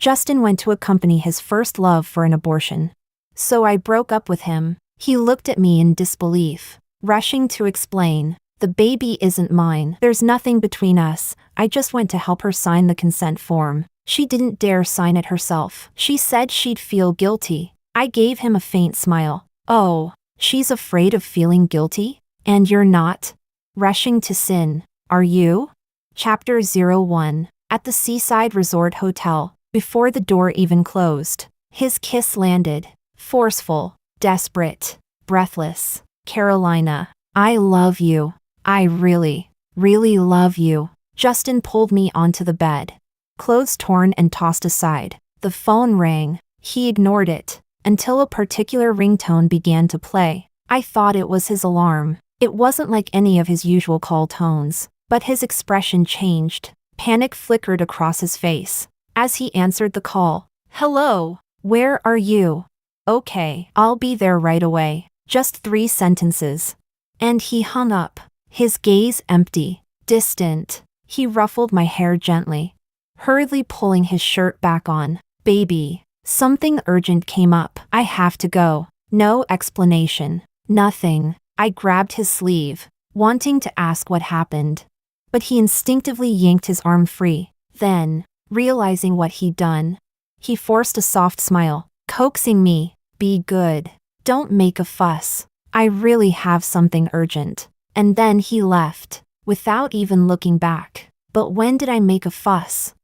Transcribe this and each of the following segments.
Justin went to accompany his first love for an abortion. So I broke up with him. He looked at me in disbelief, rushing to explain. The baby isn't mine. There's nothing between us. I just went to help her sign the consent form. She didn't dare sign it herself. She said she'd feel guilty. I gave him a faint smile. Oh, she's afraid of feeling guilty? And you're not? Rushing to sin, are you? Chapter 01. At the Seaside Resort Hotel, before the door even closed, his kiss landed. Forceful, desperate, breathless. Carolina, I love you. I really, really love you. Justin pulled me onto the bed. Clothes torn and tossed aside. The phone rang. He ignored it until a particular ringtone began to play. I thought it was his alarm. It wasn't like any of his usual call tones, but his expression changed. Panic flickered across his face as he answered the call. Hello, where are you? Okay, I'll be there right away. Just 3 sentences. And he hung up. His gaze empty, distant. He ruffled my hair gently, hurriedly pulling his shirt back on. Baby, something urgent came up. I have to go. No explanation. Nothing. I grabbed his sleeve, wanting to ask what happened. But he instinctively yanked his arm free. Then, realizing what he'd done, he forced a soft smile, coaxing me. Be good. Don't make a fuss. I really have something urgent. And then he left, without even looking back. But when did I make a fuss?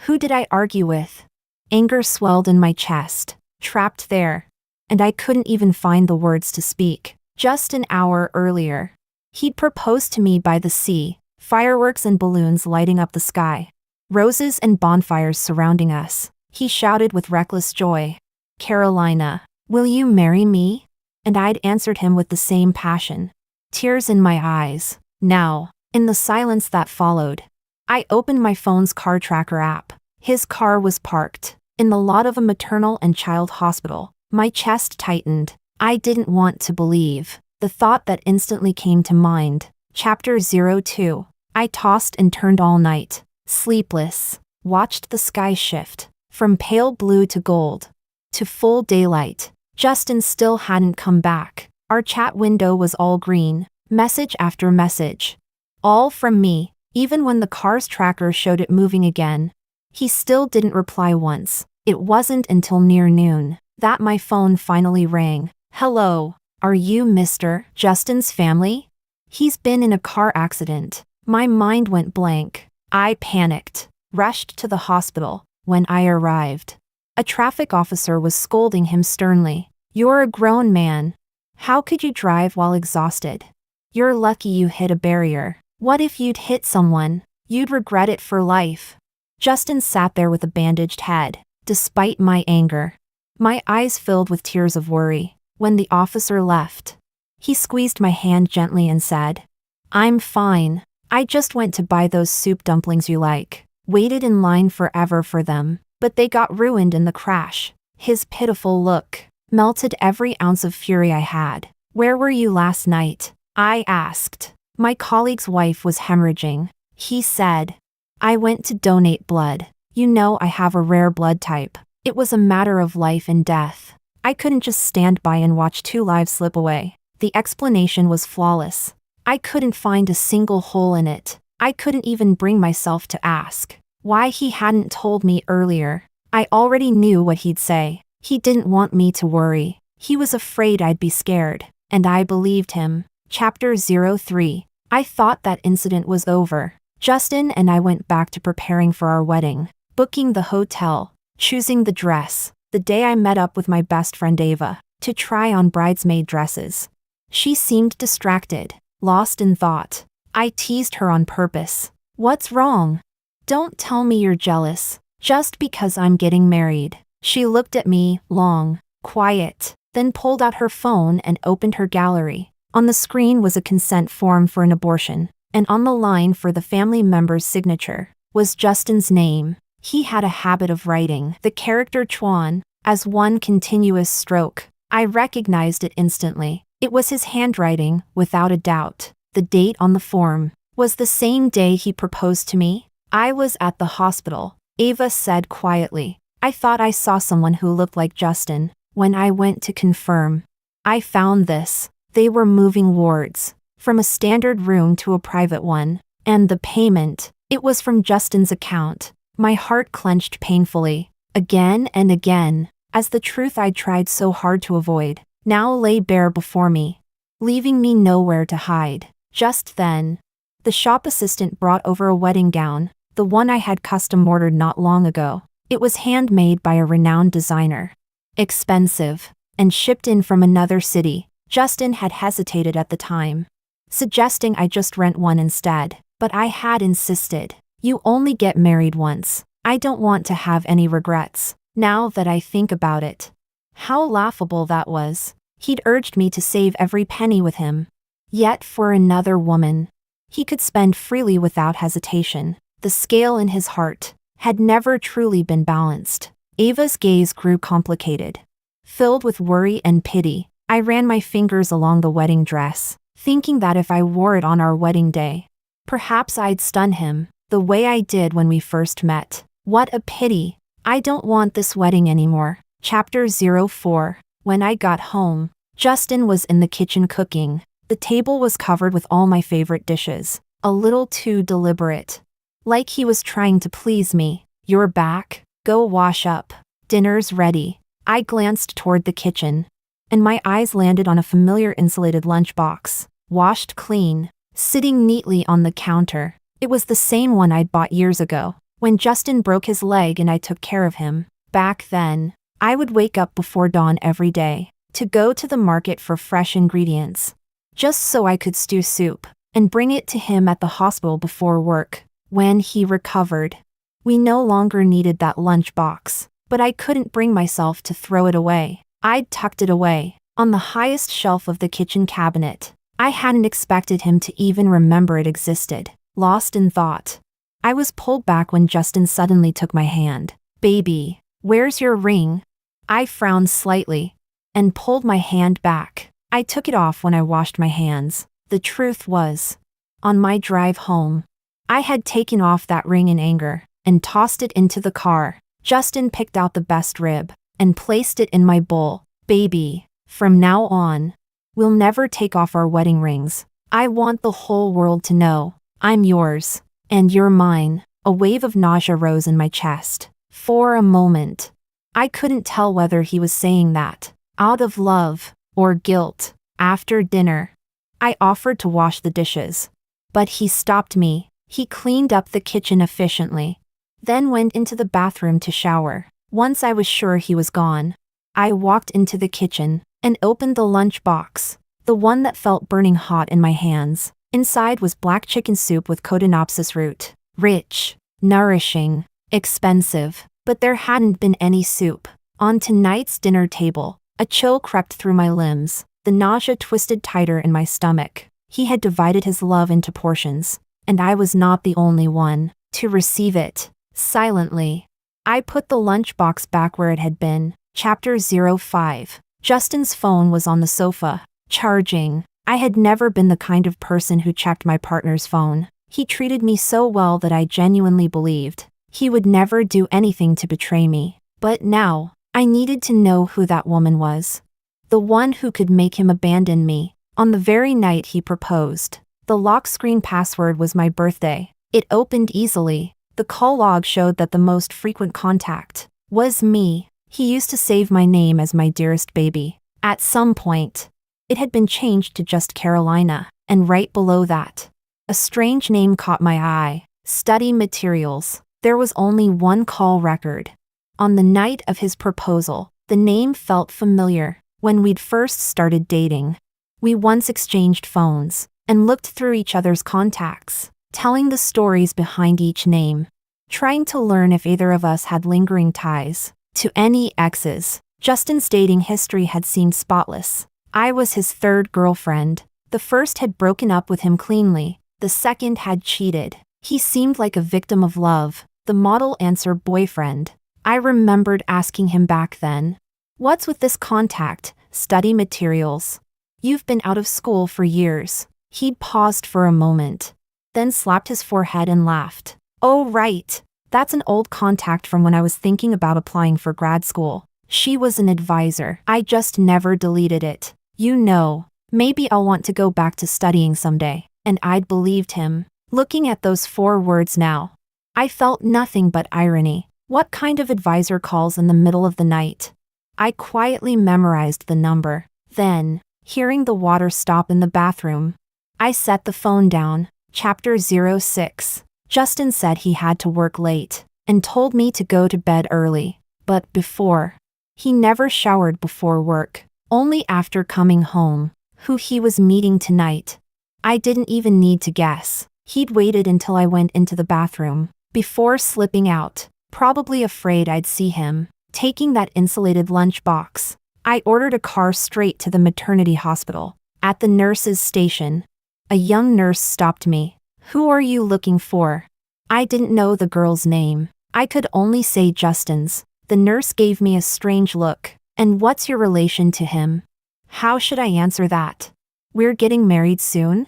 Who did I argue with? Anger swelled in my chest, trapped there. And I couldn't even find the words to speak. Just an hour earlier, he'd proposed to me by the sea, fireworks and balloons lighting up the sky, roses and bonfires surrounding us. He shouted with reckless joy, Carolina, will you marry me? And I'd answered him with the same passion. Tears in my eyes. Now, in the silence that followed, I opened my phone's car tracker app. His car was parked in the lot of a maternal and child hospital. My chest tightened. I didn't want to believe the thought that instantly came to mind. Chapter 02. I tossed and turned all night, sleepless, watched the sky shift from pale blue to gold to full daylight. Justin still hadn't come back. Our chat window was all green, message after message. All from me, even when the car's tracker showed it moving again. He still didn't reply once. It wasn't until near noon that my phone finally rang. Hello, are you Mr. Justin's family? He's been in a car accident. My mind went blank. I panicked, rushed to the hospital. When I arrived, a traffic officer was scolding him sternly. You're a grown man. How could you drive while exhausted? You're lucky you hit a barrier. What if you'd hit someone? You'd regret it for life. Justin sat there with a bandaged head, despite my anger. My eyes filled with tears of worry. When the officer left, he squeezed my hand gently and said, I'm fine. I just went to buy those soup dumplings you like. Waited in line forever for them, but they got ruined in the crash. His pitiful look melted every ounce of fury I had. Where were you last night? I asked. My colleague's wife was hemorrhaging. He said, I went to donate blood. You know I have a rare blood type. It was a matter of life and death. I couldn't just stand by and watch 2 lives slip away. The explanation was flawless. I couldn't find a single hole in it. I couldn't even bring myself to ask why he hadn't told me earlier. I already knew what he'd say. He didn't want me to worry. He was afraid I'd be scared, and I believed him. Chapter 03. I thought that incident was over. Justin and I went back to preparing for our wedding, booking the hotel, choosing the dress. The day I met up with my best friend Ava to try on bridesmaid dresses. She seemed distracted, lost in thought. I teased her on purpose. What's wrong? Don't tell me you're jealous, just because I'm getting married. She looked at me, long, quiet, then pulled out her phone and opened her gallery. On the screen was a consent form for an abortion, and on the line for the family member's signature was Justin's name. He had a habit of writing the character Chuan as one continuous stroke. I recognized it instantly. It was his handwriting, without a doubt. The date on the form was the same day he proposed to me. I was at the hospital, Ava said quietly. I thought I saw someone who looked like Justin. When I went to confirm, I found this. They were moving wards, from a standard room to a private one. And the payment, it was from Justin's account. My heart clenched painfully, again and again, as the truth I'd tried so hard to avoid now lay bare before me, leaving me nowhere to hide. Just then, the shop assistant brought over a wedding gown, the one I had custom ordered not long ago. It was handmade by a renowned designer. Expensive, and shipped in from another city. Justin had hesitated at the time, suggesting I just rent one instead, but I had insisted. You only get married once. I don't want to have any regrets. Now that I think about it, how laughable that was. He'd urged me to save every penny with him. Yet for another woman, he could spend freely without hesitation. The scale in his heart had never truly been balanced. Ava's gaze grew complicated. Filled with worry and pity, I ran my fingers along the wedding dress, thinking that if I wore it on our wedding day, perhaps I'd stun him, the way I did when we first met. What a pity. I don't want this wedding anymore. Chapter 04. When I got home, Justin was in the kitchen cooking. The table was covered with all my favorite dishes, a little too deliberate. Like he was trying to please me. You're back? Go wash up. Dinner's ready. I glanced toward the kitchen, and my eyes landed on a familiar insulated lunchbox, washed clean, sitting neatly on the counter. It was the same one I'd bought years ago, when Justin broke his leg and I took care of him. Back then, I would wake up before dawn every day, to go to the market for fresh ingredients, just so I could stew soup, and bring it to him at the hospital before work. When he recovered, we no longer needed that lunchbox, but I couldn't bring myself to throw it away. I'd tucked it away, on the highest shelf of the kitchen cabinet. I hadn't expected him to even remember it existed. Lost in thought, I was pulled back when Justin suddenly took my hand. Baby, where's your ring? I frowned slightly, and pulled my hand back. I took it off when I washed my hands. The truth was, on my drive home, I had taken off that ring in anger, and tossed it into the car. Justin picked out the best rib, and placed it in my bowl. Baby, from now on, we'll never take off our wedding rings. I want the whole world to know I'm yours, and you're mine. A wave of nausea rose in my chest. For a moment, I couldn't tell whether he was saying that out of love or guilt. After dinner, I offered to wash the dishes, but he stopped me. He cleaned up the kitchen efficiently, then went into the bathroom to shower. Once I was sure he was gone, I walked into the kitchen and opened the lunchbox, the one that felt burning hot in my hands. Inside was black chicken soup with Synopsis root. Rich, nourishing, expensive, but there hadn't been any soup. On tonight's dinner table, a chill crept through my limbs. The nausea twisted tighter in my stomach. He had divided his love into portions, and I was not the only one to receive it. Silently, I put the lunchbox back where it had been. Chapter 05. Justin's phone was on the sofa, charging. I had never been the kind of person who checked my partner's phone. He treated me so well that I genuinely believed he would never do anything to betray me. But now, I needed to know who that woman was. The one who could make him abandon me. On the very night he proposed, the lock screen password was my birthday. It opened easily. The call log showed that the most frequent contact was me. He used to save my name as my dearest baby. At some point, it had been changed to just Carolina, and right below that, a strange name caught my eye. Study materials. There was only one call record. On the night of his proposal, the name felt familiar. When we'd first started dating, we once exchanged phones and looked through each other's contacts, telling the stories behind each name, trying to learn if either of us had lingering ties to any exes. Justin's dating history had seemed spotless. I was his third girlfriend. The first had broken up with him cleanly. The second had cheated. He seemed like a victim of love, the model answer boyfriend. I remembered asking him back then, "What's with this contact? Study materials. You've been out of school for years." He'd paused for a moment, then slapped his forehead and laughed. "Oh right, That's an old contact from when I was thinking about applying for grad school. She was an advisor. I just never deleted it. You know, maybe I'll want to go back to studying someday. And I'd believed him. Looking at those 4 words now, I felt nothing but irony. What kind of advisor calls in the middle of the night? I quietly memorized the number. Then, hearing the water stop in the bathroom, I set the phone down. Chapter 06. Justin said he had to work late and told me to go to bed early. But before, he never showered before work, only after coming home. Who he was meeting tonight, I didn't even need to guess. He'd waited until I went into the bathroom before slipping out, probably afraid I'd see him. Taking that insulated lunchbox, I ordered a car straight to the maternity hospital. At the nurse's station, a young nurse stopped me. Who are you looking for? I didn't know the girl's name. I could only say Justin's. The nurse gave me a strange look. And what's your relation to him? How should I answer that? We're getting married soon?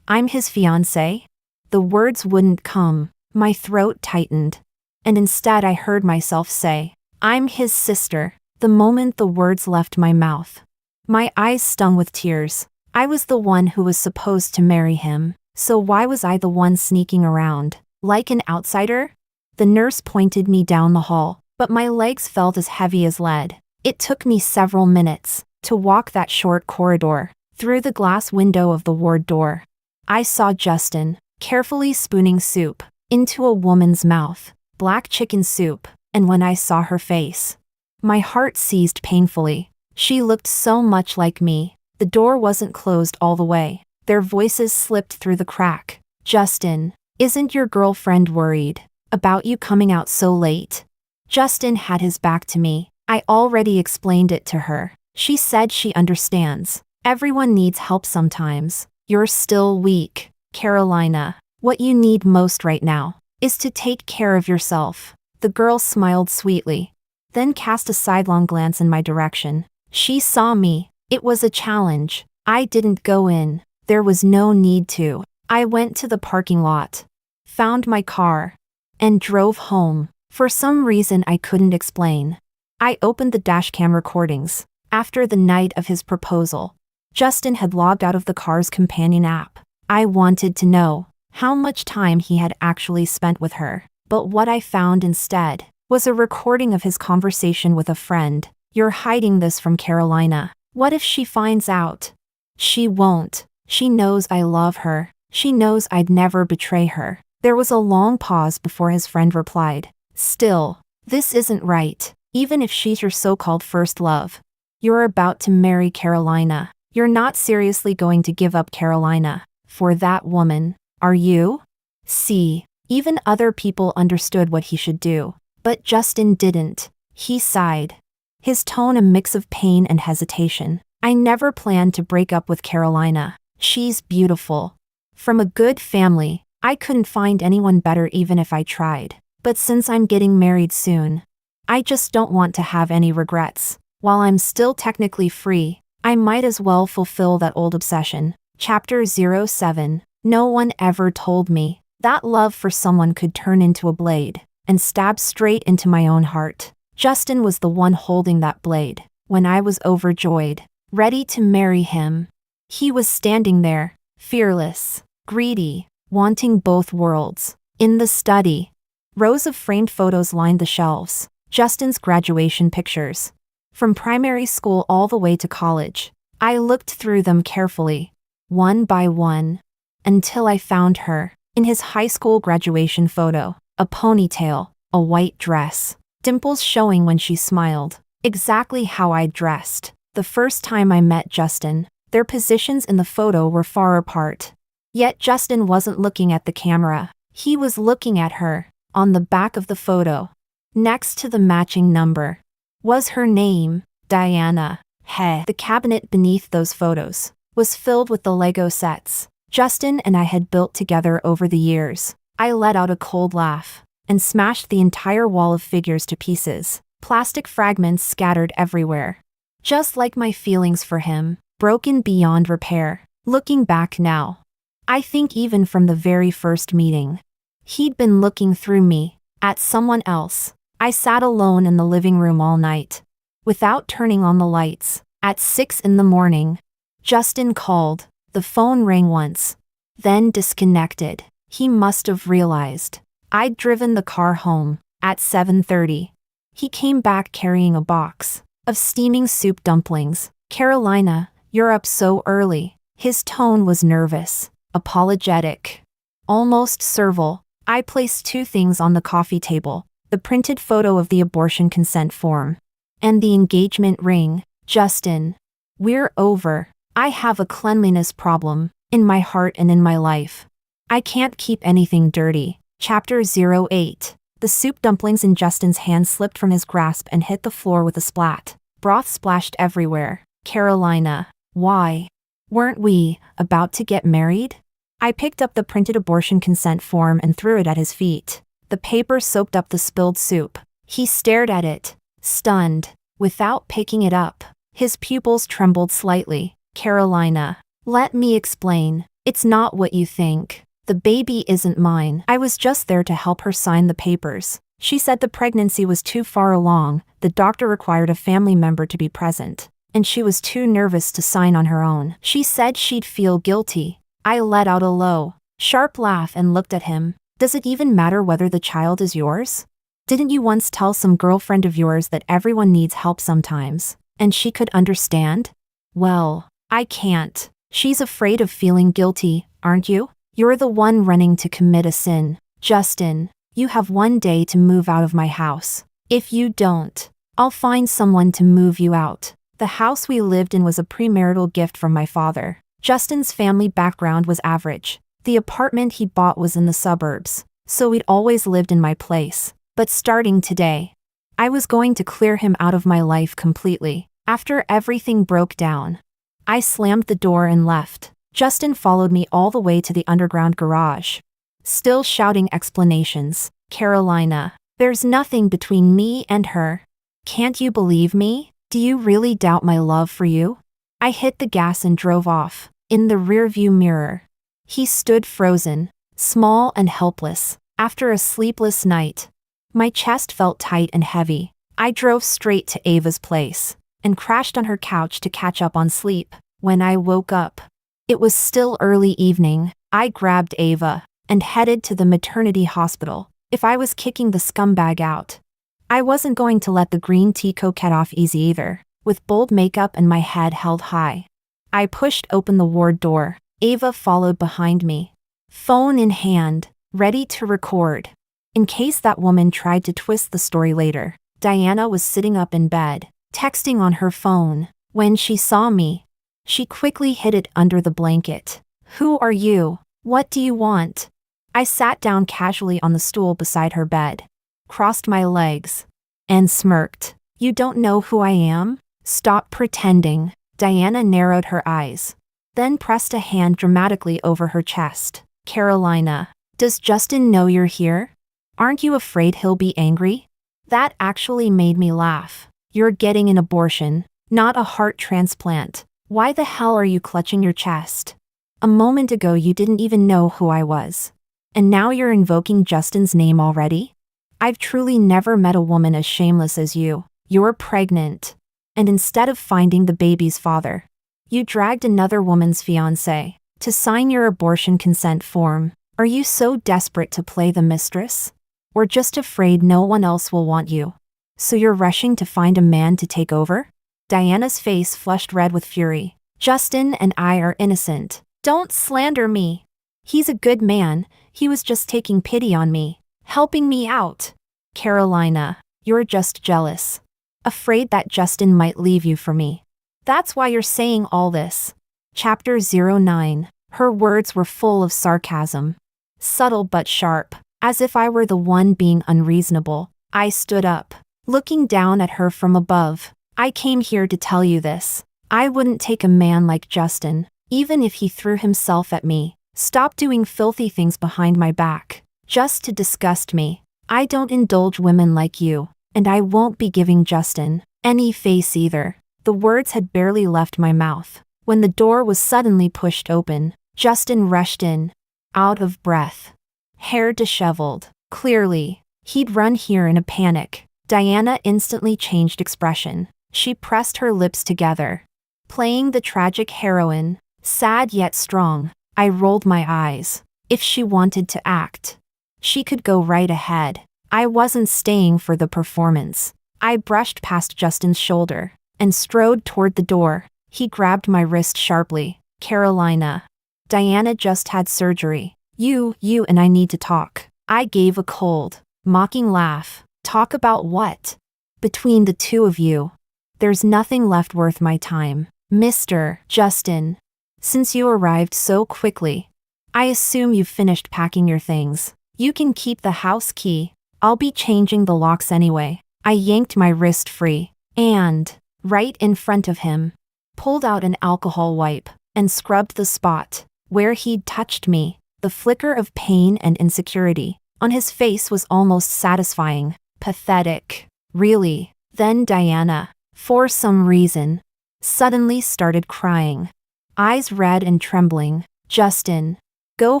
I'm his fiancé? The words wouldn't come. My throat tightened. And instead I heard myself say, I'm his sister. The moment the words left my mouth, my eyes stung with tears. I was the one who was supposed to marry him. So why was I the one sneaking around, like an outsider? The nurse pointed me down the hall, but my legs felt as heavy as lead. It took me several minutes to walk that short corridor. Through the glass window of the ward door, I saw Justin, carefully spooning soup into a woman's mouth, black chicken soup, and when I saw her face, my heart seized painfully. She looked so much like me. The door wasn't closed all the way. Their voices slipped through the crack. Justin, isn't your girlfriend worried about you coming out so late? Justin had his back to me. I already explained it to her. She said she understands. Everyone needs help sometimes. You're still weak, Carolina. What you need most right now is to take care of yourself. The girl smiled sweetly, then cast a sidelong glance in my direction. She saw me. It was a challenge. I didn't go in. There was no need to. I went to the parking lot, found my car, and drove home. For some reason I couldn't explain, I opened the dashcam recordings. After the night of his proposal, Justin had logged out of the car's companion app. I wanted to know how much time he had actually spent with her. But what I found instead was a recording of his conversation with a friend. You're hiding this from Carolina. What if she finds out? She won't. She knows I love her. She knows I'd never betray her. There was a long pause before his friend replied. Still, this isn't right. Even if she's your so-called first love, you're about to marry Carolina. You're not seriously going to give up Carolina for that woman, are you? See, even other people understood what he should do, but Justin didn't. He sighed, his tone a mix of pain and hesitation. I never planned to break up with Carolina. She's beautiful. From a good family, I couldn't find anyone better even if I tried. But since I'm getting married soon, I just don't want to have any regrets. While I'm still technically free, I might as well fulfill that old obsession. Chapter 07. No one ever told me that love for someone could turn into a blade and stab straight into my own heart. Justin was the one holding that blade when I was overjoyed, ready to marry him. He was standing there, fearless, greedy, wanting both worlds. In the study, rows of framed photos lined the shelves. Justin's graduation pictures, from primary school all the way to college. I looked through them carefully, one by one, until I found her. In his high school graduation photo, a ponytail, a white dress, dimples showing when she smiled. Exactly how I'd dressed the first time I met Justin. Their positions in the photo were far apart. Yet Justin wasn't looking at the camera. He was looking at her. On the back of the photo, next to the matching number, was her name, Diana. The cabinet beneath those photos was filled with the Lego sets Justin and I had built together over the years. I let out a cold laugh and smashed the entire wall of figures to pieces, plastic fragments scattered everywhere. Just like my feelings for him, broken beyond repair. Looking back now, I think even from the very first meeting, he'd been looking through me, at someone else. I sat alone in the living room all night, without turning on the lights. At 6 in the morning, Justin called. The phone rang once, then disconnected. He must have realized I'd driven the car home. At 7:30, he came back carrying a box of steaming soup dumplings. "Carolina, you're up so early." His tone was nervous, apologetic, almost servile. I placed two things on the coffee table: the printed photo of the abortion consent form and the engagement ring. "Justin, we're over. I have a cleanliness problem, in my heart and in my life. I can't keep anything dirty." Chapter 08. The soup dumplings in Justin's hand slipped from his grasp and hit the floor with a splat. Broth splashed everywhere. "Carolina, why? Weren't we about to get married?" I picked up the printed abortion consent form and threw it at his feet. The paper soaked up the spilled soup. He stared at it, stunned. Without picking it up, his pupils trembled slightly. "Carolina, let me explain. It's not what you think. The baby isn't mine. I was just there to help her sign the papers." She said the pregnancy was too far along, the doctor required a family member to be present, and she was too nervous to sign on her own. She said she'd feel guilty. I let out a low, sharp laugh and looked at him. "Does it even matter whether the child is yours? Didn't you once tell some girlfriend of yours that everyone needs help sometimes, and she could understand?" "Well, I can't." "She's afraid of feeling guilty, aren't you? You're the one running to commit a sin. Justin, you have one day to move out of my house. If you don't, I'll find someone to move you out." The house we lived in was a premarital gift from my father. Justin's family background was average. The apartment he bought was in the suburbs, so we'd always lived in my place. But starting today, I was going to clear him out of my life completely. After everything broke down, I slammed the door and left. Justin followed me all the way to the underground garage, still shouting explanations. "Carolina, there's nothing between me and her. Can't you believe me? Do you really doubt my love for you?" I hit the gas and drove off. In the rearview mirror, he stood frozen, small and helpless. After a sleepless night, my chest felt tight and heavy. I drove straight to Ava's place and crashed on her couch to catch up on sleep. When I woke up, it was still early evening. I grabbed Ava and headed to the maternity hospital. If I was kicking the scumbag out, I wasn't going to let the green tea coquette off easy either. With bold makeup and my head held high, I pushed open the ward door. Ava followed behind me, phone in hand, ready to record, in case that woman tried to twist the story later. Diana was sitting up in bed, texting on her phone. When she saw me, she quickly hid it under the blanket. "Who are you? What do you want?" I sat down casually on the stool beside her bed, crossed my legs, and smirked. "You don't know who I am? Stop pretending." Diana narrowed her eyes, then pressed a hand dramatically over her chest. "Carolina, does Justin know you're here? Aren't you afraid he'll be angry?" That actually made me laugh. "You're getting an abortion, not a heart transplant. Why the hell are you clutching your chest? A moment ago you didn't even know who I was. And now you're invoking Justin's name already? I've truly never met a woman as shameless as you. You're pregnant. And instead of finding the baby's father, you dragged another woman's fiancé to sign your abortion consent form. Are you so desperate to play the mistress? Or just afraid no one else will want you? So you're rushing to find a man to take over?" Diana's face flushed red with fury. "Justin and I are innocent. Don't slander me. He's a good man. He was just taking pity on me, helping me out." "Carolina, you're just jealous. Afraid that Justin might leave you for me. That's why you're saying all this." Chapter 09. Her words were full of sarcasm, subtle but sharp, as if I were the one being unreasonable. I stood up, looking down at her from above. "I came here to tell you this. I wouldn't take a man like Justin, even if he threw himself at me. Stop doing filthy things behind my back, just to disgust me. I don't indulge women like you, and I won't be giving Justin any face either." The words had barely left my mouth when the door was suddenly pushed open. Justin rushed in, out of breath, hair disheveled, clearly He'd run here in a panic. Diana instantly changed expression. She pressed her lips together, playing the tragic heroine, sad yet strong. I rolled my eyes. If she wanted to act, she could go right ahead. I wasn't staying for the performance. I brushed past Justin's shoulder and strode toward the door. He grabbed my wrist sharply. Carolina, Diana just had surgery. You and I need to talk. I gave a cold, mocking laugh. Talk about what? Between the two of you, there's nothing left worth my time. Mr. Justin, since you arrived so quickly, I assume you've finished packing your things. You can keep the house key. I'll be changing the locks anyway. I yanked my wrist free and, right in front of him, pulled out an alcohol wipe and scrubbed the spot where he'd touched me. The flicker of pain and insecurity on his face was almost satisfying. Pathetic. Really. Then Diana, for some reason, suddenly started crying. Eyes red and trembling. Justin, go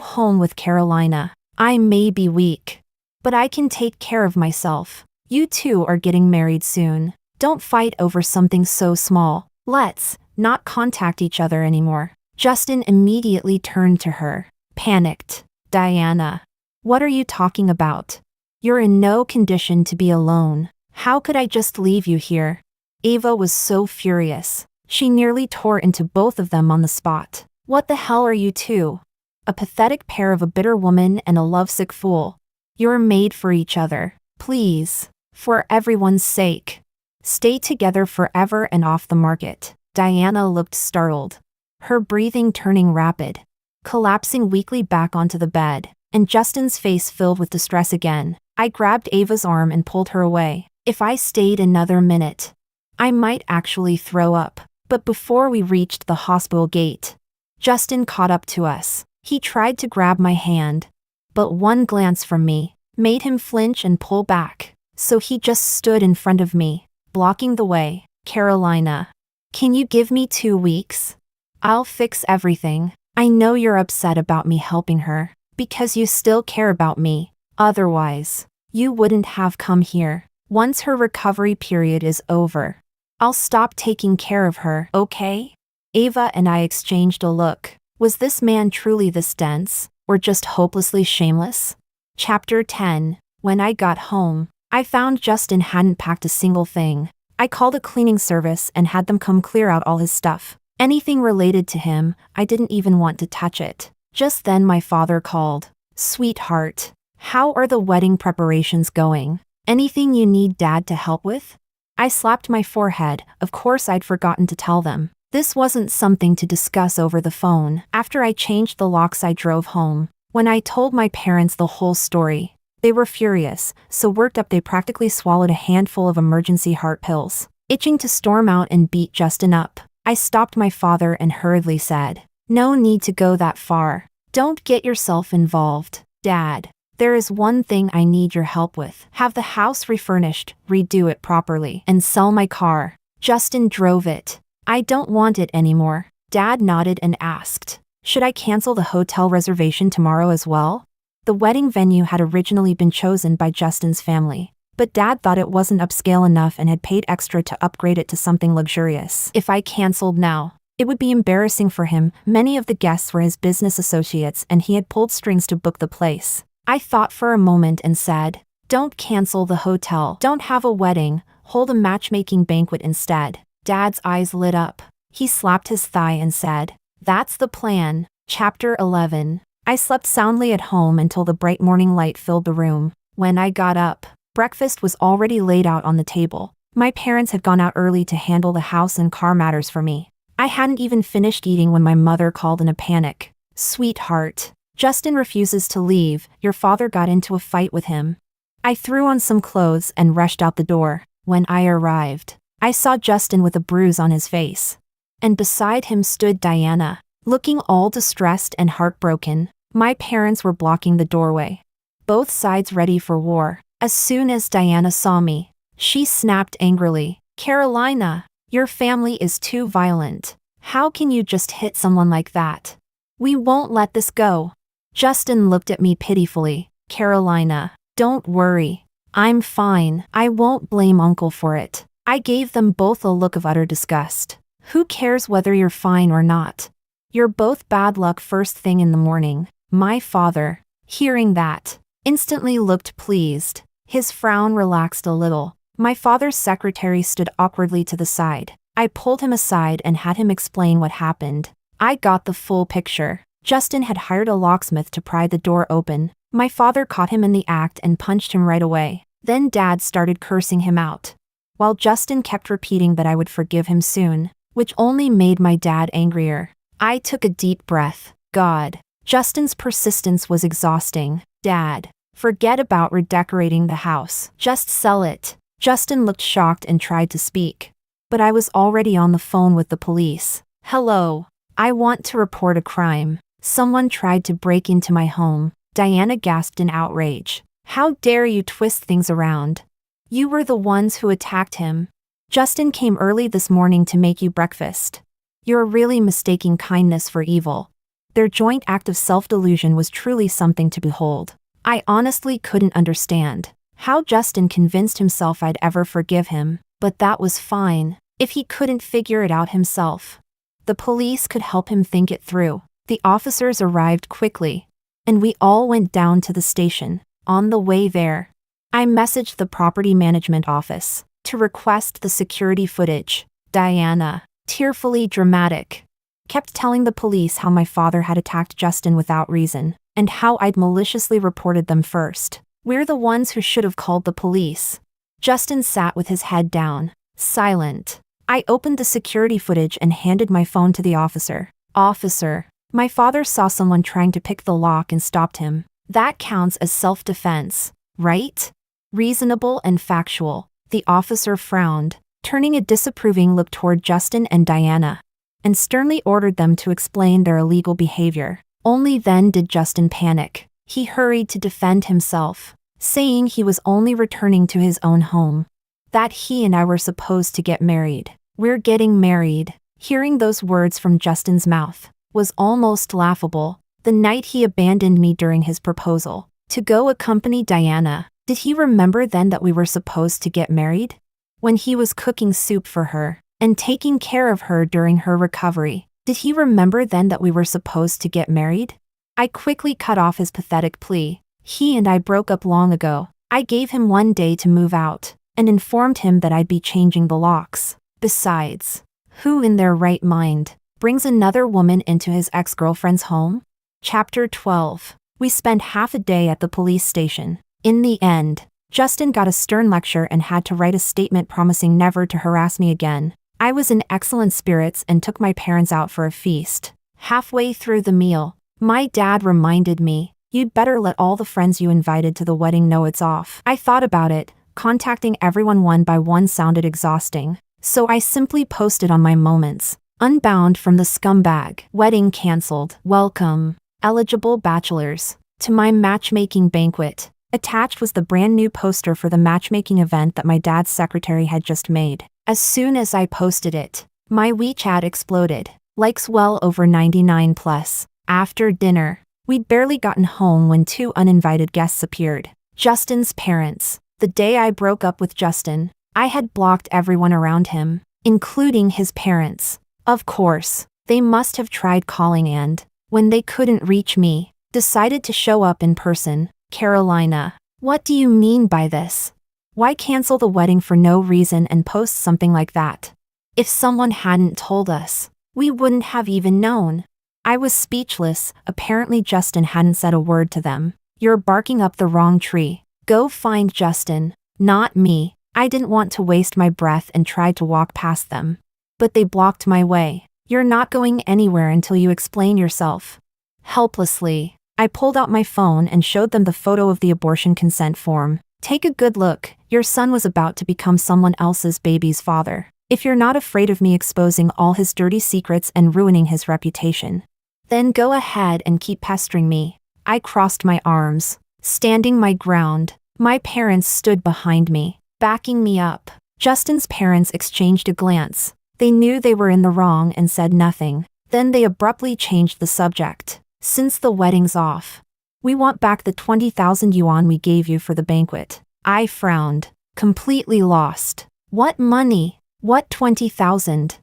home with Carolina. I may be weak, but I can take care of myself. You two are getting married soon. Don't fight over something so small. Let's not contact each other anymore. Justin immediately turned to her, panicked. Diana, what are you talking about? You're in no condition to be alone. How could I just leave you here? Ava was so furious. She nearly tore into both of them on the spot. What the hell are you two? A pathetic pair of a bitter woman and a lovesick fool. You're made for each other. Please, for everyone's sake, stay together forever and off the market. Diana looked startled, her breathing turning rapid, collapsing weakly back onto the bed, and Justin's face filled with distress again. I grabbed Ava's arm and pulled her away. If I stayed another minute, I might actually throw up. But before we reached the hospital gate, Justin caught up to us. He tried to grab my hand, but one glance from me made him flinch and pull back. So he just stood in front of me, blocking the way. Carolina, can you give me 2 weeks? I'll fix everything. I know you're upset about me helping her, because you still care about me. Otherwise, you wouldn't have come here. Once her recovery period is over, I'll stop taking care of her, okay? Ava and I exchanged a look. Was this man truly this dense, or just hopelessly shameless? Chapter 10. When I got home, I found Justin hadn't packed a single thing. I called a cleaning service and had them come clear out all his stuff. Anything related to him, I didn't even want to touch it. Just then my father called. Sweetheart, how are the wedding preparations going? Anything you need Dad to help with? I slapped my forehead. Of course I'd forgotten to tell them. This wasn't something to discuss over the phone. After I changed the locks, I drove home. When I told my parents the whole story, they were furious, so worked up they practically swallowed a handful of emergency heart pills, itching to storm out and beat Justin up. I stopped my father and hurriedly said, "No need to go that far. Don't get yourself involved. Dad, there is one thing I need your help with. Have the house refurnished, redo it properly, and sell my car." Justin drove it. I don't want it anymore. Dad nodded and asked, "Should I cancel the hotel reservation tomorrow as well?" The wedding venue had originally been chosen by Justin's family, but Dad thought it wasn't upscale enough and had paid extra to upgrade it to something luxurious. If I canceled now, it would be embarrassing for him. Many of the guests were his business associates and he had pulled strings to book the place. I thought for a moment and said, "Don't cancel the hotel. Don't have a wedding. Hold a matchmaking banquet instead." Dad's eyes lit up. He slapped his thigh and said, "That's the plan." Chapter 11. I slept soundly at home until the bright morning light filled the room. When I got up, breakfast was already laid out on the table. My parents had gone out early to handle the house and car matters for me. I hadn't even finished eating when my mother called in a panic. "Sweetheart, Justin refuses to leave. Your father got into a fight with him." I threw on some clothes and rushed out the door. When I arrived, I saw Justin with a bruise on his face. And beside him stood Diana, looking all distressed and heartbroken. My parents were blocking the doorway, both sides ready for war. As soon as Diana saw me, she snapped angrily, "Carolina, your family is too violent. How can you just hit someone like that? We won't let this go." Justin looked at me pitifully. "Carolina, don't worry. I'm fine. I won't blame Uncle for it. I gave them both a look of utter disgust. Who cares whether you're fine or not? You're both bad luck first thing in the morning. My father, hearing that, instantly looked pleased. His frown relaxed a little. My father's secretary stood awkwardly to the side. I pulled him aside and had him explain what happened. I got the full picture. Justin had hired a locksmith to pry the door open. My father caught him in the act and punched him right away. Then Dad started cursing him out, while Justin kept repeating that I would forgive him soon, which only made my dad angrier. I took a deep breath. God, Justin's persistence was exhausting. Dad, forget about redecorating the house. Just sell it. Justin looked shocked and tried to speak, but I was already on the phone with the police. Hello. I want to report a crime. Someone tried to break into my home. Diana gasped in outrage. How dare you twist things around? You were the ones who attacked him. Justin came early this morning to make you breakfast. You're really mistaking kindness for evil. Their joint act of self-delusion was truly something to behold. I honestly couldn't understand how Justin convinced himself I'd ever forgive him, but that was fine if he couldn't figure it out himself. The police could help him think it through. The officers arrived quickly, and we all went down to the station. On the way there, I messaged the property management office to request the security footage. Diana, tearfully dramatic, kept telling the police how my father had attacked Justin without reason, and how I'd maliciously reported them first. We're the ones who should have called the police. Justin sat with his head down, silent. I opened the security footage and handed my phone to the officer. Officer, my father saw someone trying to pick the lock and stopped him. That counts as self-defense, right? Reasonable and factual. The officer frowned, turning a disapproving look toward Justin and Diana, and sternly ordered them to explain their illegal behavior. Only then did Justin panic. He hurried to defend himself, saying he was only returning to his own home, that he and I were supposed to get married. We're getting married. Hearing those words from Justin's mouth was almost laughable. The night he abandoned me during his proposal to go accompany Diana, did he remember then that we were supposed to get married? When he was cooking soup for her and taking care of her during her recovery, did he remember then that we were supposed to get married? I quickly cut off his pathetic plea. He and I broke up long ago. I gave him 1 day to move out and informed him that I'd be changing the locks. Besides, who in their right mind brings another woman into his ex-girlfriend's home? Chapter 12. We spent half a day at the police station. In the end, Justin got a stern lecture and had to write a statement promising never to harass me again. I was in excellent spirits and took my parents out for a feast. Halfway through the meal, my dad reminded me, "You'd better let all the friends you invited to the wedding know it's off." I thought about it. Contacting everyone one by one sounded exhausting, so I simply posted on my moments. Unbound from the scumbag. Wedding cancelled. Welcome, eligible bachelors, to my matchmaking banquet. Attached was the brand new poster for the matchmaking event that my dad's secretary had just made. As soon as I posted it, my WeChat exploded. Likes well over 99 plus. After dinner, we'd barely gotten home when 2 uninvited guests appeared. Justin's parents. The day I broke up with Justin, I had blocked everyone around him, including his parents. Of course, they must have tried calling and, when they couldn't reach me, decided to show up in person. Carolina, what do you mean by this? Why cancel the wedding for no reason and post something like that? If someone hadn't told us, we wouldn't have even known. I was speechless. Apparently Justin hadn't said a word to them. You're barking up the wrong tree. Go find Justin, not me. I didn't want to waste my breath and tried to walk past them, but they blocked my way. You're not going anywhere until you explain yourself. Helplessly, I pulled out my phone and showed them the photo of the abortion consent form. Take a good look. Your son was about to become someone else's baby's father. If you're not afraid of me exposing all his dirty secrets and ruining his reputation, then go ahead and keep pestering me. I crossed my arms, standing my ground. My parents stood behind me, backing me up. Justin's parents exchanged a glance. They knew they were in the wrong and said nothing. Then they abruptly changed the subject. Since the wedding's off, we want back the 20,000 yuan we gave you for the banquet. I frowned, completely lost. What money? What 20,000?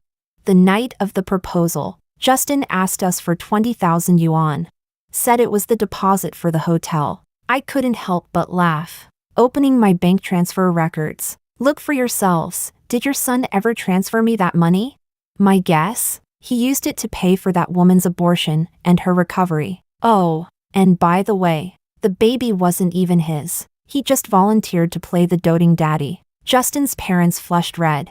The night of the proposal, Justin asked us for 20,000 yuan. Said it was the deposit for the hotel. I couldn't help but laugh. Opening my bank transfer records. Look for yourselves. Did your son ever transfer me that money? My guess? He used it to pay for that woman's abortion and her recovery. Oh, and by the way, the baby wasn't even his. He just volunteered to play the doting daddy. Justin's parents flushed red.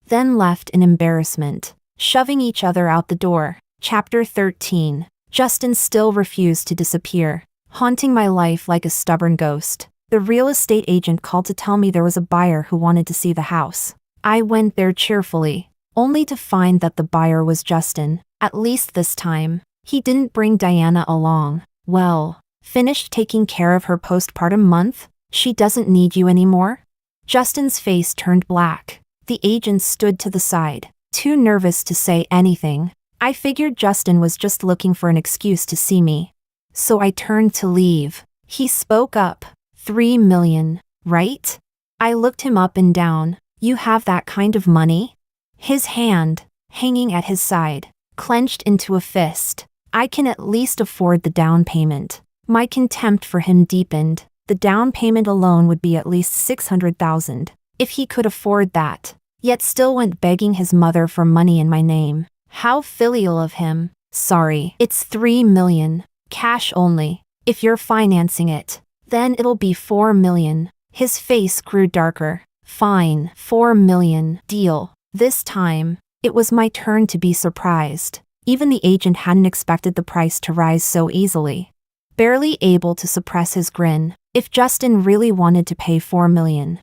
Then left in embarrassment, shoving each other out the door. Chapter 13. Justin still refused to disappear, haunting my life like a stubborn ghost. The real estate agent called to tell me there was a buyer who wanted to see the house. I went there cheerfully, only to find that the buyer was Justin. At least this time, he didn't bring Diana along. Well, finished taking care of her postpartum month? She doesn't need you anymore? Justin's face turned black. The agent stood to the side, too nervous to say anything. I figured Justin was just looking for an excuse to see me. So I turned to leave. He spoke up. 3 million, right? I looked him up and down. You have that kind of money? His hand, hanging at his side, clenched into a fist. I can at least afford the down payment. My contempt for him deepened. The down payment alone would be at least 600,000. If he could afford that, yet still went begging his mother for money in my name. How filial of him. Sorry, it's 3 million. Cash only. If you're financing it, then it'll be 4 million. His face grew darker. Fine, 4 million. Deal. This time, it was my turn to be surprised. Even the agent hadn't expected the price to rise so easily. Barely able to suppress his grin. If Justin really wanted to pay 4 million,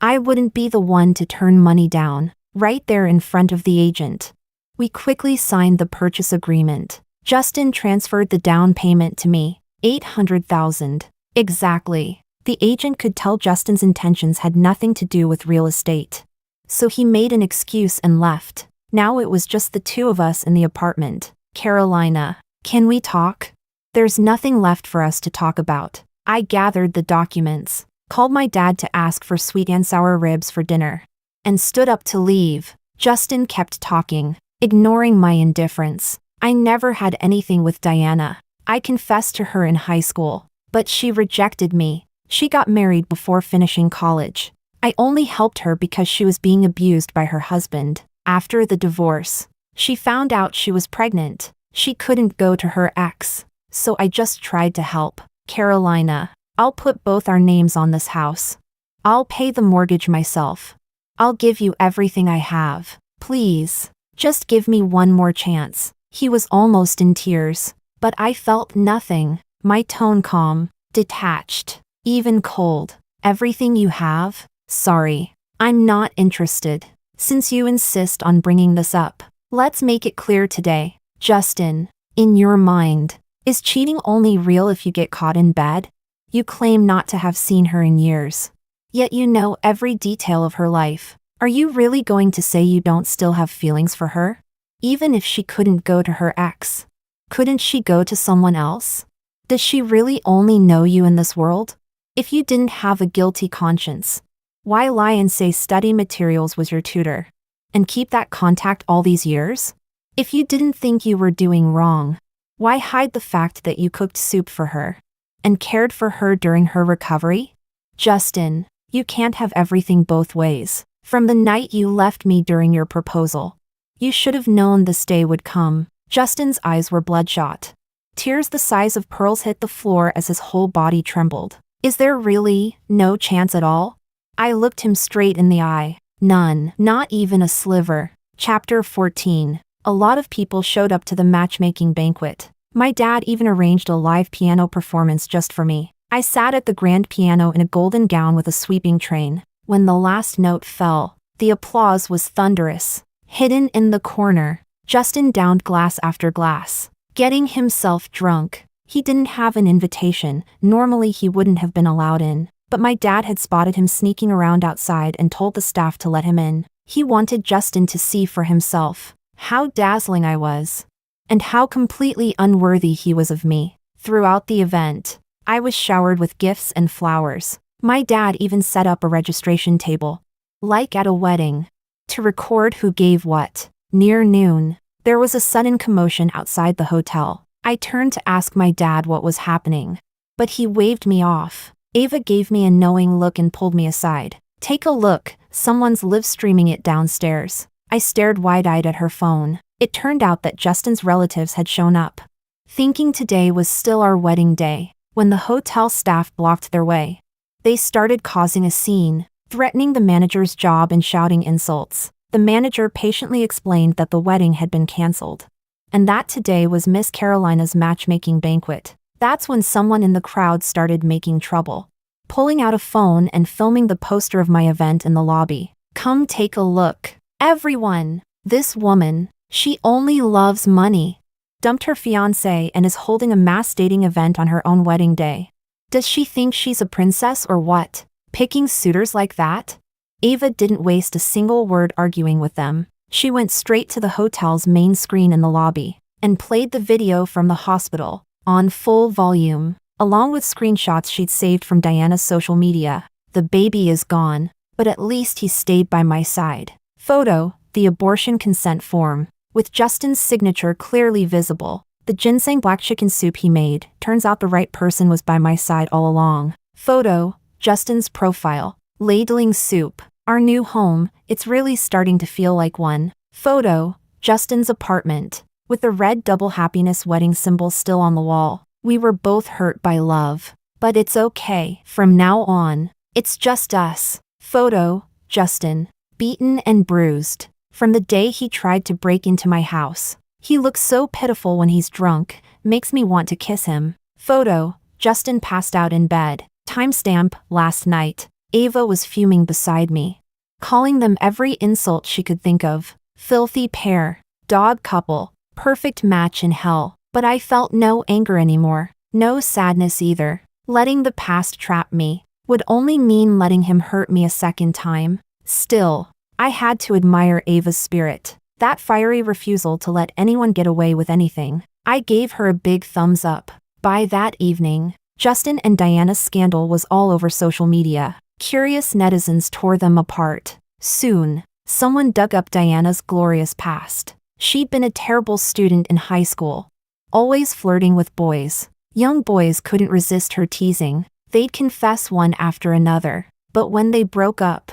I wouldn't be the one to turn money down, right there in front of the agent. We quickly signed the purchase agreement. Justin transferred the down payment to me, 800,000. Exactly. The agent could tell Justin's intentions had nothing to do with real estate. So he made an excuse and left. Now it was just the two of us in the apartment. Carolina, can we talk? There's nothing left for us to talk about. I gathered the documents, called my dad to ask for sweet and sour ribs for dinner, and stood up to leave. Justin kept talking, ignoring my indifference. I never had anything with Diana. I confessed to her in high school, but she rejected me. She got married before finishing college. I only helped her because she was being abused by her husband. After the divorce, she found out she was pregnant. She couldn't go to her ex, so I just tried to help. Carolina, I'll put both our names on this house. I'll pay the mortgage myself. I'll give you everything I have. Please, just give me one more chance. He was almost in tears, but I felt nothing. My tone calm, detached, even cold. Everything you have? Sorry, I'm not interested. Since you insist on bringing this up, let's make it clear today. Justin, in your mind, is cheating only real if you get caught in bed? You claim not to have seen her in years, yet you know every detail of her life. Are you really going to say you don't still have feelings for her? Even if she couldn't go to her ex, couldn't she go to someone else? Does she really only know you in this world? If you didn't have a guilty conscience, why lie and say study materials was your tutor, and keep that contact all these years? If you didn't think you were doing wrong, why hide the fact that you cooked soup for her, and cared for her during her recovery? Justin, you can't have everything both ways. From the night you left me during your proposal, you should have known this day would come. Justin's eyes were bloodshot. Tears the size of pearls hit the floor as his whole body trembled. Is there really no chance at all? I looked him straight in the eye. None, not even a sliver. Chapter 14. A lot of people showed up to the matchmaking banquet. My dad even arranged a live piano performance just for me. I sat at the grand piano in a golden gown with a sweeping train. When the last note fell, the applause was thunderous. Hidden in the corner, Justin downed glass after glass, getting himself drunk. He didn't have an invitation. Normally he wouldn't have been allowed in, but my dad had spotted him sneaking around outside and told the staff to let him in. He wanted Justin to see for himself how dazzling I was, and how completely unworthy he was of me. Throughout the event, I was showered with gifts and flowers. My dad even set up a registration table, like at a wedding, to record who gave what. Near noon, there was a sudden commotion outside the hotel. I turned to ask my dad what was happening, but he waved me off. Ava gave me a knowing look and pulled me aside. Take a look, someone's live streaming it downstairs. I stared wide-eyed at her phone. It turned out that Justin's relatives had shown up, thinking today was still our wedding day. When the hotel staff blocked their way, they started causing a scene, threatening the manager's job and shouting insults. The manager patiently explained that the wedding had been cancelled, and that today was Miss Carolina's matchmaking banquet. That's when someone in the crowd started making trouble, pulling out a phone and filming the poster of my event in the lobby. Come take a look. Everyone. This woman, she only loves money. Dumped her fiancé and is holding a mass dating event on her own wedding day. Does she think she's a princess or what? Picking suitors like that? Ava didn't waste a single word arguing with them. She went straight to the hotel's main screen in the lobby and played the video from the hospital on full volume, along with screenshots she'd saved from Diana's social media. The baby is gone, but at least he stayed by my side. Photo, the abortion consent form, with Justin's signature clearly visible. The ginseng black chicken soup he made. Turns out the right person was by my side all along. Photo, Justin's profile, ladling soup. Our new home, it's really starting to feel like one. Photo, Justin's apartment, with the red double happiness wedding symbol still on the wall. We were both hurt by love, but it's okay. From now on, it's just us. Photo, Justin, beaten and bruised, from the day he tried to break into my house. He looks so pitiful when he's drunk, makes me want to kiss him. Photo, Justin passed out in bed. Timestamp, last night. Ava was fuming beside me, calling them every insult she could think of. Filthy pair, dog couple, perfect match in hell. But I felt no anger anymore, no sadness either. Letting the past trap me would only mean letting him hurt me a second time. Still, I had to admire Ava's spirit, that fiery refusal to let anyone get away with anything. I gave her a big thumbs up. By that evening, Justin and Diana's scandal was all over social media. Curious netizens tore them apart. Soon, someone dug up Diana's glorious past. She'd been a terrible student in high school, always flirting with boys. Young boys couldn't resist her teasing. They'd confess one after another. But when they broke up,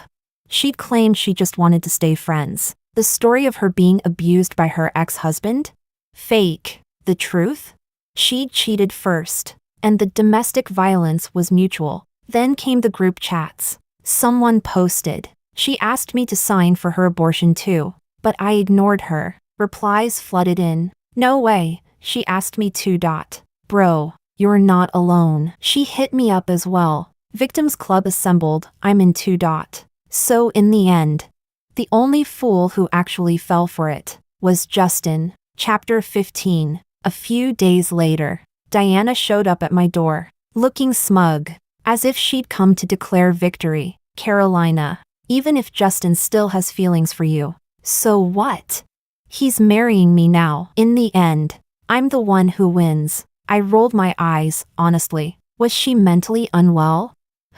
she'd claimed she just wanted to stay friends. The story of her being abused by her ex-husband? Fake. The truth? She'd cheated first, and the domestic violence was mutual. Then came the group chats. Someone posted. She asked me to sign for her abortion too, but I ignored her. Replies flooded in. No way, she asked me to. Bro, you're not alone. She hit me up as well. Victims Club assembled, I'm in 2. So in the end, the only fool who actually fell for it was Justin. Chapter 15. A few days later, Diana showed up at my door, looking smug, as if she'd come to declare victory. Carolina, even if Justin still has feelings for you, so what? He's marrying me now. In the end, I'm the one who wins. I rolled my eyes, honestly. Was she mentally unwell?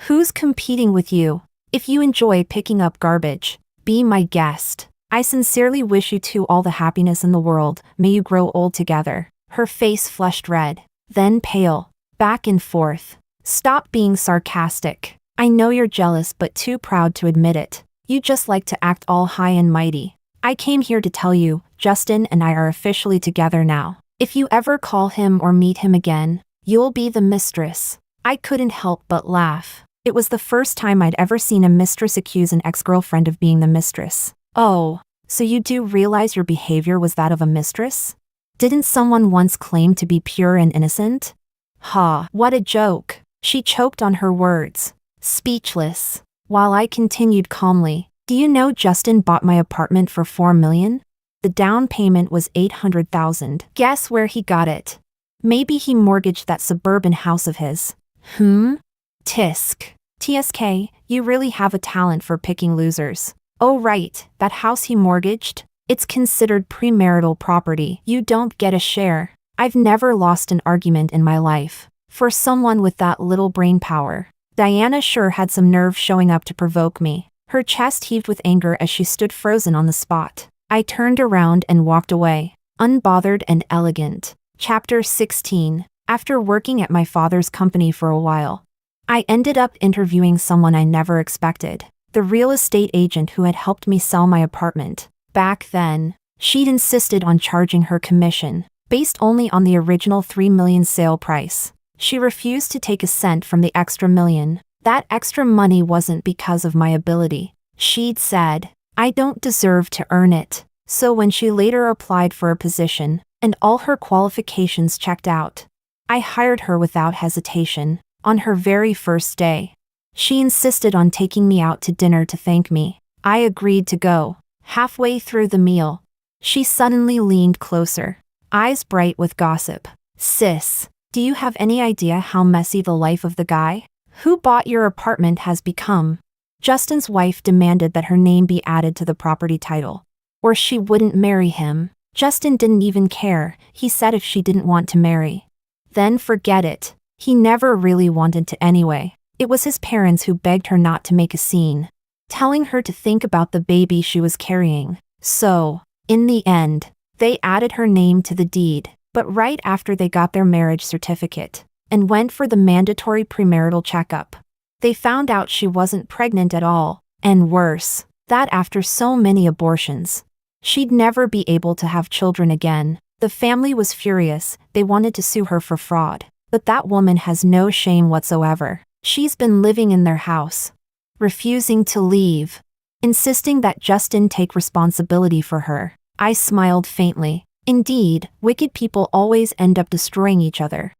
Who's competing with you? If you enjoy picking up garbage, be my guest. I sincerely wish you two all the happiness in the world. May you grow old together. Her face flushed red, then pale, back and forth. Stop being sarcastic. I know you're jealous but too proud to admit it. You just like to act all high and mighty. I came here to tell you, Justin and I are officially together now. If you ever call him or meet him again, you'll be the mistress. I couldn't help but laugh. It was the first time I'd ever seen a mistress accuse an ex-girlfriend of being the mistress. Oh, so you do realize your behavior was that of a mistress? Didn't someone once claim to be pure and innocent? Ha, what a joke. She choked on her words, speechless, while I continued calmly. Do you know Justin bought my apartment for $4 million? The down payment was $800,000. Guess where he got it? Maybe he mortgaged that suburban house of his. Tisk. TSK, you really have a talent for picking losers. Oh right, that house he mortgaged? It's considered premarital property. You don't get a share. I've never lost an argument in my life. For someone with that little brain power, Diana sure had some nerve showing up to provoke me. Her chest heaved with anger as she stood frozen on the spot. I turned around and walked away, unbothered and elegant. Chapter 16. After working at my father's company for a while, I ended up interviewing someone I never expected. The real estate agent who had helped me sell my apartment. Back then, she'd insisted on charging her commission, based only on the original $3 million sale price. She refused to take a cent from the extra $1 million. That extra money wasn't because of my ability. She'd said, I don't deserve to earn it. So when she later applied for a position, and all her qualifications checked out, I hired her without hesitation. On her very first day, she insisted on taking me out to dinner to thank me. I agreed to go. Halfway through the meal, she suddenly leaned closer, eyes bright with gossip. Sis, do you have any idea how messy the life of the guy who bought your apartment has become? Justin's wife demanded that her name be added to the property title, or she wouldn't marry him. Justin didn't even care. He said if she didn't want to marry, then forget it. He never really wanted to anyway. It was his parents who begged her not to make a scene, telling her to think about the baby she was carrying. So, in the end, they added her name to the deed, but right after they got their marriage certificate and went for the mandatory premarital checkup, they found out she wasn't pregnant at all, and worse, that after so many abortions, she'd never be able to have children again. The family was furious. They wanted to sue her for fraud, but that woman has no shame whatsoever. She's been living in their house, refusing to leave, insisting that Justin take responsibility for her. I smiled faintly. Indeed, wicked people always end up destroying each other.